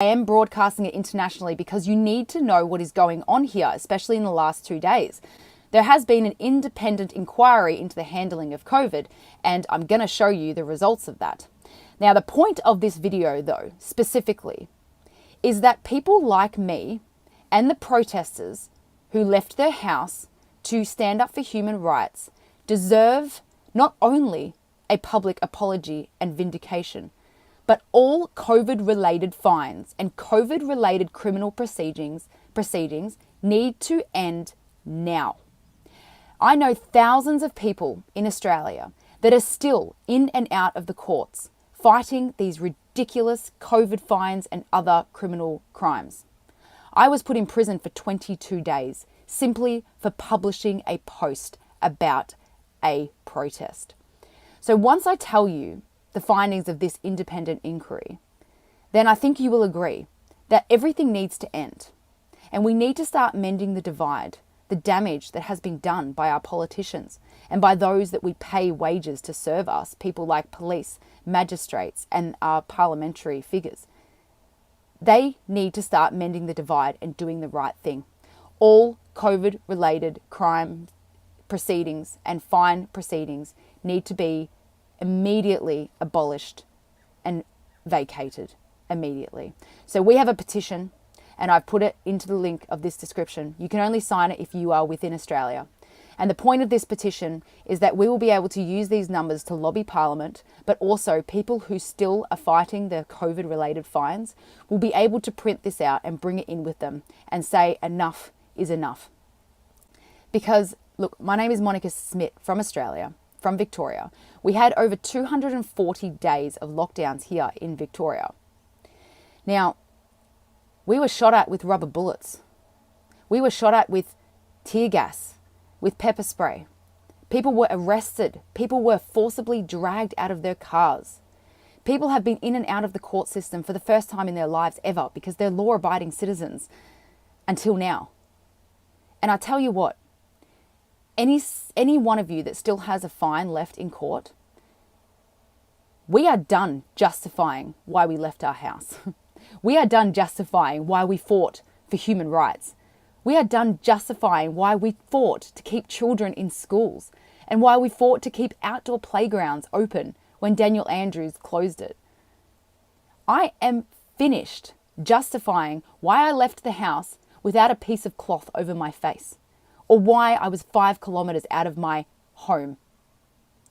I am broadcasting it internationally because you need to know what is going on here, especially in the last 2 days. There has been an independent inquiry into the handling of COVID, and I'm going to show you the results of that. Now, the point of this video, though, specifically, is that people like me and the protesters who left their house to stand up for human rights deserve not only a public apology and vindication, but all COVID-related fines and COVID-related criminal proceedings need to end now. I know thousands of people in Australia that are still in and out of the courts fighting these ridiculous COVID fines and other criminal crimes. I was put in prison for 22 days simply for publishing a post about a protest. So once I tell you the findings of this independent inquiry, then I think you will agree that everything needs to end. And we need to start mending the divide, the damage that has been done by our politicians and by those that we pay wages to serve us, people like police, magistrates, and our parliamentary figures. They need to start mending the divide and doing the right thing. All COVID-related crime proceedings and fine proceedings need to be immediately abolished and vacated immediately. So we have a petition, and I've put it into the link of this description. You can only sign it if you are within Australia. And the point of this petition is that we will be able to use these numbers to lobby Parliament, but also people who still are fighting the COVID-related fines will be able to print this out and bring it in with them and say enough is enough. Because, look, my name is Monica Smith from Australia, from Victoria. We had over 240 days of lockdowns here in Victoria. Now, we were shot at with rubber bullets. We were shot at with tear gas, with pepper spray. People were arrested. People were forcibly dragged out of their cars. People have been in and out of the court system for the first time in their lives ever because they're law-abiding citizens until now. And I tell you what, any one of you that still has a fine left in court, we are done justifying why we left our house. We are done justifying why we fought for human rights. We are done justifying why we fought to keep children in schools and why we fought to keep outdoor playgrounds open when Daniel Andrews closed it. I am finished justifying why I left the house without a piece of cloth over my face, or why I was 5 kilometers out of my home.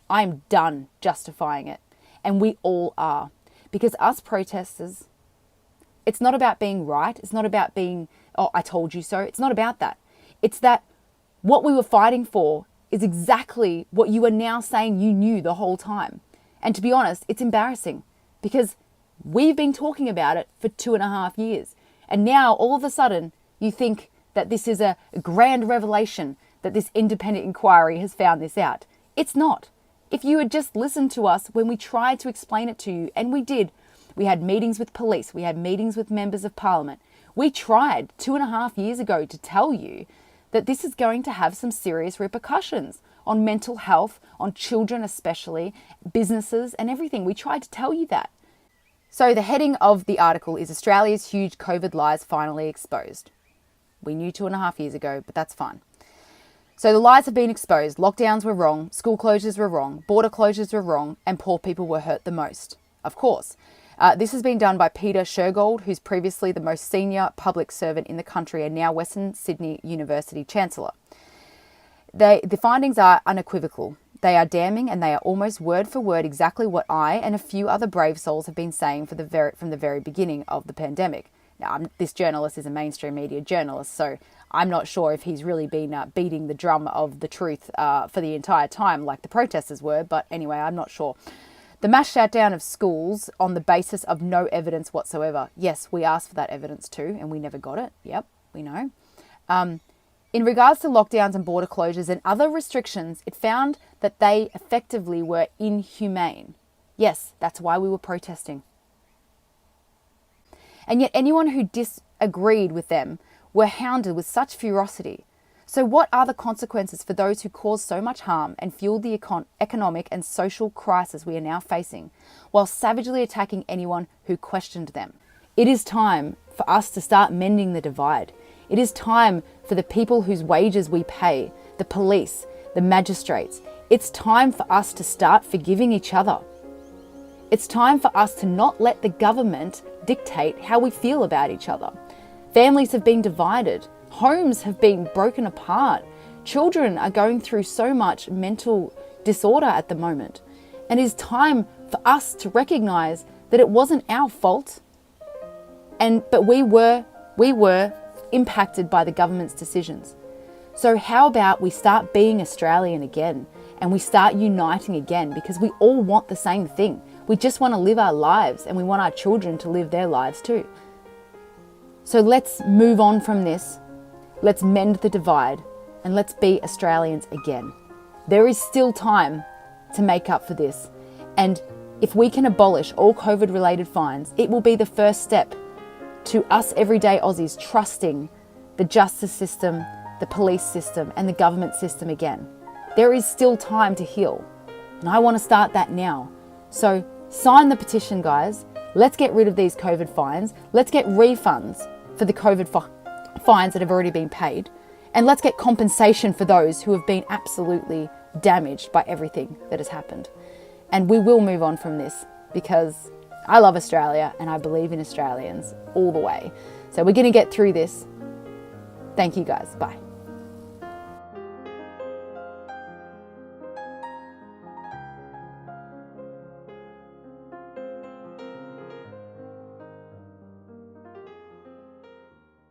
I am done justifying it, and we all are, because us protesters, it's not about being right. It's not about being, oh, I told you so. It's not about that. It's that what we were fighting for is exactly what you are now saying you knew the whole time. And to be honest, it's embarrassing because we've been talking about it for 2.5 years. And now all of a sudden you think that this is a grand revelation that this independent inquiry has found this out. It's not. If you had just listened to us when we tried to explain it to you, and we did, we had meetings with police, we had meetings with members of parliament. We tried 2.5 years ago to tell you that this is going to have some serious repercussions on mental health, on children especially, businesses and everything. We tried to tell you that. So the heading of the article is Australia's huge COVID lies finally exposed. We knew 2.5 years ago, but that's fine. So the lies have been exposed. Lockdowns were wrong, school closures were wrong, border closures were wrong, and poor people were hurt the most. Of course. This has been done by Peter Shergold, who's previously the most senior public servant in the country and now Western Sydney University Chancellor. The findings are unequivocal. They are damning and they are almost word for word exactly what I and a few other brave souls have been saying from the very beginning of the pandemic. Now, this journalist is a mainstream media journalist, so I'm not sure if he's really been beating the drum of the truth for the entire time like the protesters were, but anyway, I'm not sure. The mass shutdown of schools on the basis of no evidence whatsoever. Yes, we asked for that evidence too, and we never got it. Yep, we know. In regards to lockdowns and border closures and other restrictions, it found that they effectively were inhumane. Yes, that's why we were protesting. And yet anyone who disagreed with them were hounded with such ferocity. So what are the consequences for those who caused so much harm and fueled the economic and social crisis we are now facing, while savagely attacking anyone who questioned them? It is time for us to start mending the divide. It is time for the people whose wages we pay, the police, the magistrates. It's time for us to start forgiving each other. It's time for us to not let the government dictate how we feel about each other. Families have been divided. Homes have been broken apart. Children are going through so much mental disorder at the moment. And it is time for us to recognize that it wasn't our fault. But we were impacted by the government's decisions. So how about we start being Australian again and we start uniting again, because we all want the same thing. We just want to live our lives and we want our children to live their lives too. So let's move on from this. Let's mend the divide and let's be Australians again. There is still time to make up for this. And if we can abolish all COVID-related fines, it will be the first step to us everyday Aussies trusting the justice system, the police system, and the government system again. There is still time to heal. And I want to start that now. So sign the petition, guys. Let's get rid of these COVID fines. Let's get refunds for the COVID fines that have already been paid. And let's get compensation for those who have been absolutely damaged by everything that has happened. And we will move on from this because I love Australia and I believe in Australians all the way. So we're going to get through this. Thank you guys. Bye.